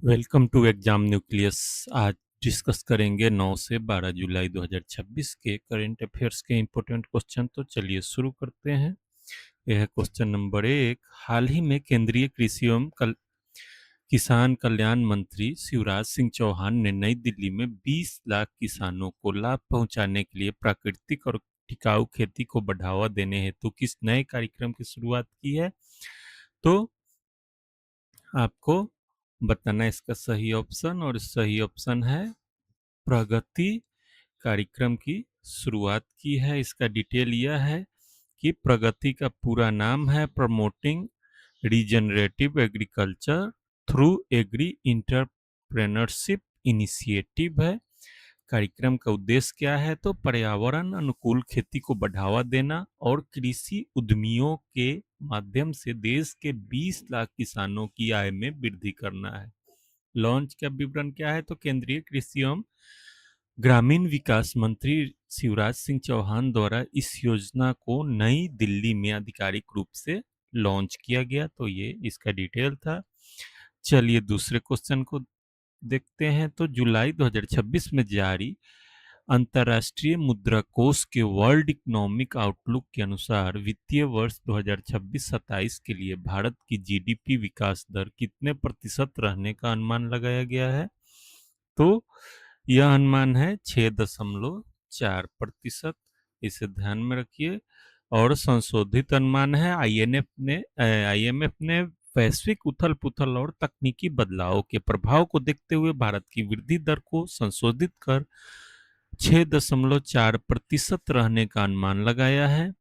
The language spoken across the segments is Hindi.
Welcome to exam nucleus. आज डिस्कस करेंगे 9 से 12 जुलाई 2026 के करंट अफेयर्स के इम्पोर्टेंट क्वेश्चन। तो चलिए शुरू करते हैं। यह है क्वेश्चन नंबर 1। हाल ही में केंद्रीय कृषि एवं किसान कल्याण मंत्री शिवराज सिंह चौहान ने नई दिल्ली में 20 लाख किसानों को लाभ पहुंचाने के लिए प्राकृतिक और टिकाऊ खेती को बढ़ावा देने हेतु किस नए कार्यक्रम की शुरुआत की है? तो आपको बताना है इसका सही ऑप्शन, और सही ऑप्शन है प्रगति कार्यक्रम की शुरुआत की है। इसका डिटेल यह है कि प्रगति का पूरा नाम है promoting regenerative agriculture through agri entrepreneurship initiative है। कार्यक्रम का उद्देश्य क्या है? तो पर्यावरण अनुकूल खेती को बढ़ावा देना और कृषि उद्यमियों के माध्यम से देश के 20 लाख किसानों की आय में वृद्धि करना है। लॉन्च का विवरण क्या है? तो केंद्रीय कृषि एवं ग्रामीण विकास मंत्री शिवराज सिंह चौहान द्वारा इस योजना को नई दिल्ली में आधिकारिक रूप से लॉन्च किया गया। तो ये इसका डिटेल था। चलिए दूसरे क्वेश्चन को देखते हैं। तो जुलाई 2026 में जारी अंतर्राष्ट्रीय मुद्रा कोष के वर्ल्ड इकोनॉमिक आउटलुक के अनुसार वित्तीय वर्ष 2026-27 के लिए भारत की जीडीपी विकास दर कितने प्रतिशत रहने का अनुमान लगाया गया है? तो यह अनुमान है 6.4%। इसे ध्यान में रखिए। और संशोधित अनुमान है आईएमएफ ने वैश्विक उथल पुथल और तकनीकी बदलाव के प्रभाव को देखते हुए भारत की वृद्धि दर को संशोधित कर 6.4% रहने का अनुमान लगाया है।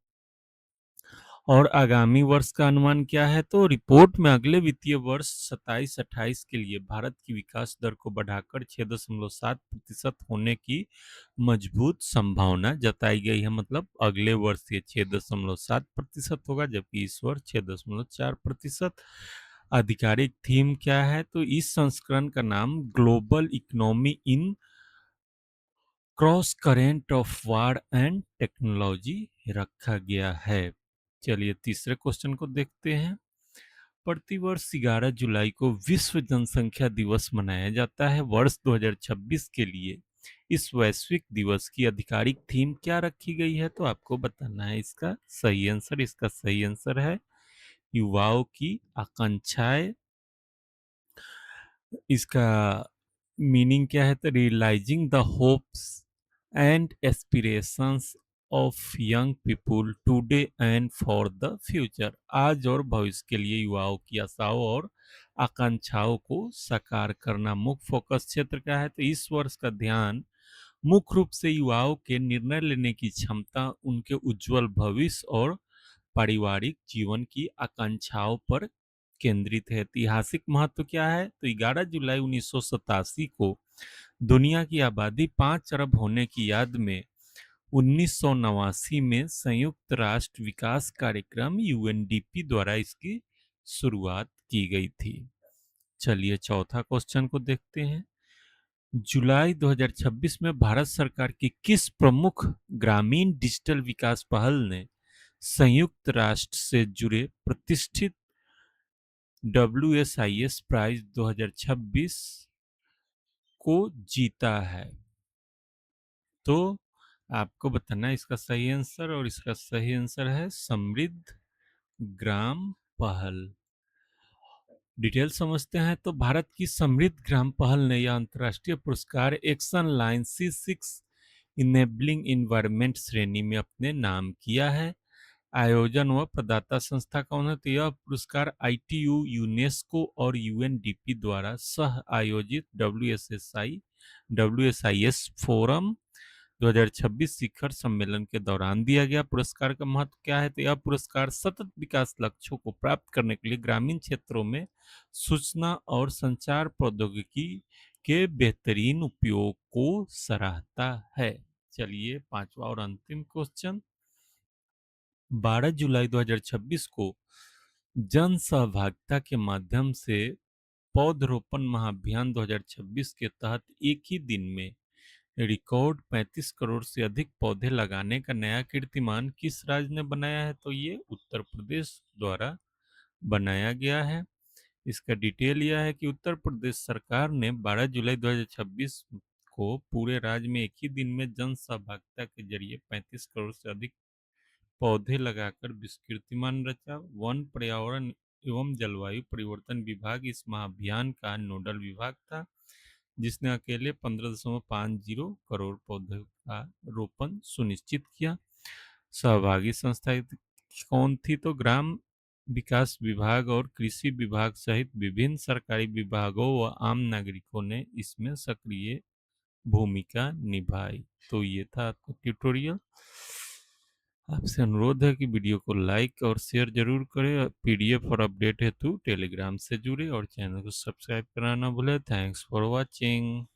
और आगामी वर्ष का अनुमान क्या है? तो रिपोर्ट में अगले वित्तीय वर्ष 27-28 के लिए भारत की विकास दर को बढ़ाकर 6.7% होने की मजबूत संभावना जताई गई है। मतलब अगले वर्ष ये 6.7% होगा, जबकि इस वर्ष 6.4%। आधिकारिक थीम क्या है? तो इस संस्करण का नाम global economy in cross current of war and technology रखा गया है। चलिए तीसरे क्वेश्चन को देखते हैं। प्रतिवर्ष 11 जुलाई को विश्व जनसंख्या दिवस मनाया जाता है। वर्ष 2026 के लिए इस वैश्विक दिवस की आधिकारिक थीम क्या रखी गई है? तो आपको बताना है इसका सही आंसर। इसका सही आंसर है युवाओं की आकांक्षाएं। इसका मीनिंग क्या है? तो realising the hopes and aspirations of young people today and for the future. आज और भविष्य के लिए युवाओं की आशाओं और आकांक्षाओं को साकार करना मुख्य फोकस क्षेत्र का है। तो इस वर्ष का ध्यान मुख्य रूप से युवाओं के निर्णय लेने की क्षमता, उनके उज्जवल भविष्य और पारिवारिक जीवन की आकांक्षाओं पर केंद्रित है। ऐतिहासिक महत्व क्या है? तो 11 जुलाई 1987 को दुनिया की आबादी 5 अरब होने की याद में 1989 में संयुक्त राष्ट्र विकास कार्यक्रम यूएनडीपी द्वारा इसकी शुरुआत की गई थी। चलिए चौथा क्वेश्चन को देखते हैं। जुलाई 2026 में भारत सरकार की किस प्रमुख ग्रामीण डिजिटल विकास पहल ने संयुक्त राष्ट्र से जुड़े प्रतिष्ठित WSIS प्राइज 2026 को जीता है? तो आपको बताना है इसका सही आंसर, और इसका सही आंसर है समृद्ध ग्राम पहल। डिटेल समझते हैं। तो भारत की समृद्ध ग्राम पहल ने यह अंतर्राष्ट्रीय पुरस्कार action line C6 enabling environment श्रेणी में अपने नाम किया है। आयोजन व प्रदाता संस्था कौन है? तो यह पुरस्कार ITU, यूनेस्को और UNDP द्वारा सह आयोजित WSIS फोरम 2026 शिखर सम्मेलन के दौरान दिया गया। पुरस्कार का महत्व क्या है? तो यह पुरस्कार सतत विकास लक्ष्यों को प्राप्त करने के लिए ग्रामीण क्षेत्रों में सूचना और संचार प्रौद्योगिकी के बेहतरीन उपयोग को सराहता है। चलिए पांचवा और अंतिम क्वेश्चन। 12 जुलाई 2026 को जन सहभागिता के माध्यम से पौधरोपण महाअभियान 2026 के तहत एक ही दिन में रिकॉर्ड 35 करोड़ से अधिक पौधे लगाने का नया कीर्तिमान किस राज्य ने बनाया है? तो ये उत्तर प्रदेश द्वारा बनाया गया है। इसका डिटेल यह है कि उत्तर प्रदेश सरकार ने 12 जुलाई 2026 को पूरे राज्य में एक ही दिन में जन सहभागिता के जरिए 35 करोड़ से अधिक पौधे लगाकर विश्वकीर्तिमान रचा। वन, पर्यावरण एवं जलवायु परिवर्तन विभाग इस महाअभियान का नोडल विभाग था, जिसने अकेले 15.50 करोड़ पौधों का रोपण सुनिश्चित किया। सहभागी संस्थाएं कौन थी? तो ग्राम विकास विभाग और कृषि विभाग सहित विभिन्न सरकारी विभागों व आम नागरिकों ने इसमें सक्रिय भूमिका निभाई। तो ये था आपका ट्यूटोरियल। आपसे अनुरोध है कि वीडियो को लाइक और शेयर जरूर करें। पीडीएफ और अपडेट हेतु टेलीग्राम से जुड़े और चैनल को सब्सक्राइब कराना भूलें। Thanks for watching.